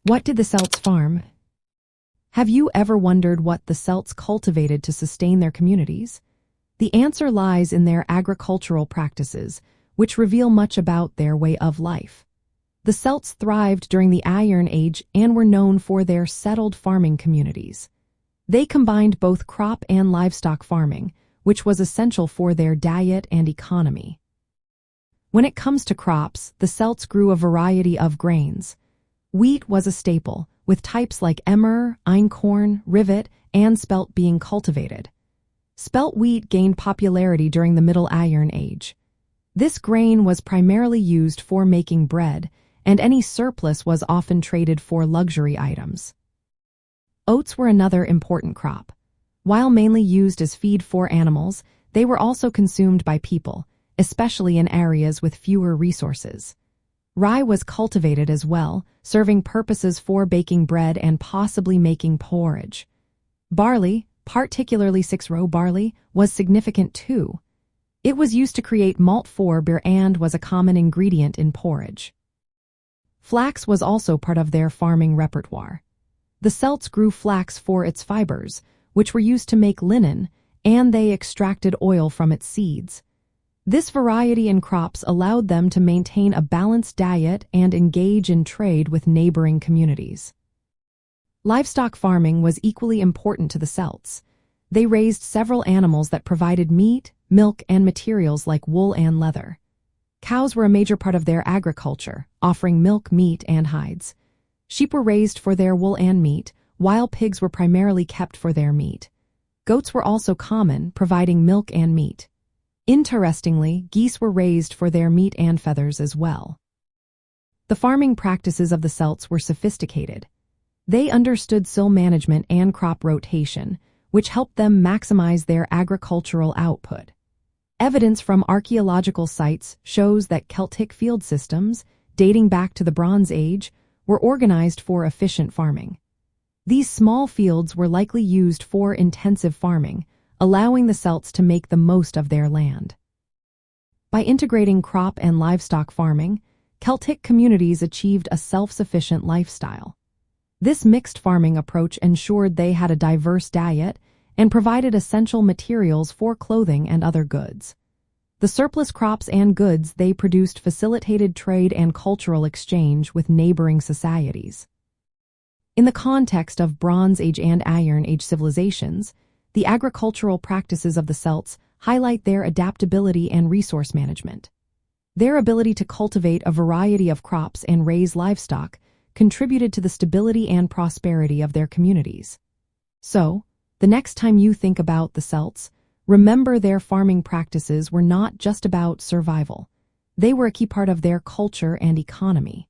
What did the Celts farm? Have you ever wondered what the Celts cultivated to sustain their communities? The answer lies in their agricultural practices, which reveal much about their way of life. The Celts thrived during the Iron Age and were known for their settled farming communities. They combined both crop and livestock farming, which was essential for their diet and economy. When it comes to crops, the Celts grew a variety of grains. Wheat was a staple, with types like emmer, einkorn, rivet, and spelt being cultivated. Spelt wheat gained popularity during the Middle Iron Age. This grain was primarily used for making bread, and any surplus was often traded for luxury items. Oats were another important crop. While mainly used as feed for animals, they were also consumed by people, especially in areas with fewer resources. Rye was cultivated as well, serving purposes for baking bread and possibly making porridge. Barley, particularly six-row barley, was significant too. It was used to create malt for beer and was a common ingredient in porridge. Flax was also part of their farming repertoire. The Celts grew flax for its fibers, which were used to make linen, and they extracted oil from its seeds. This variety in crops allowed them to maintain a balanced diet and engage in trade with neighboring communities. Livestock farming was equally important to the Celts. They raised several animals that provided meat, milk, and materials like wool and leather. Cows were a major part of their agriculture, offering milk, meat, and hides. Sheep were raised for their wool and meat, while pigs were primarily kept for their meat. Goats were also common, providing milk and meat. Interestingly, geese were raised for their meat and feathers as well. The farming practices of the Celts were sophisticated. They understood soil management and crop rotation, which helped them maximize their agricultural output. Evidence from archaeological sites shows that Celtic field systems, dating back to the Bronze Age, were organized for efficient farming. These small fields were likely used for intensive farming, allowing the Celts to make the most of their land. By integrating crop and livestock farming, Celtic communities achieved a self-sufficient lifestyle. This mixed farming approach ensured they had a diverse diet and provided essential materials for clothing and other goods. The surplus crops and goods they produced facilitated trade and cultural exchange with neighboring societies. In the context of Bronze Age and Iron Age civilizations, the agricultural practices of the Celts highlight their adaptability and resource management. Their ability to cultivate a variety of crops and raise livestock contributed to the stability and prosperity of their communities. So, the next time you think about the Celts, remember their farming practices were not just about survival. They were a key part of their culture and economy.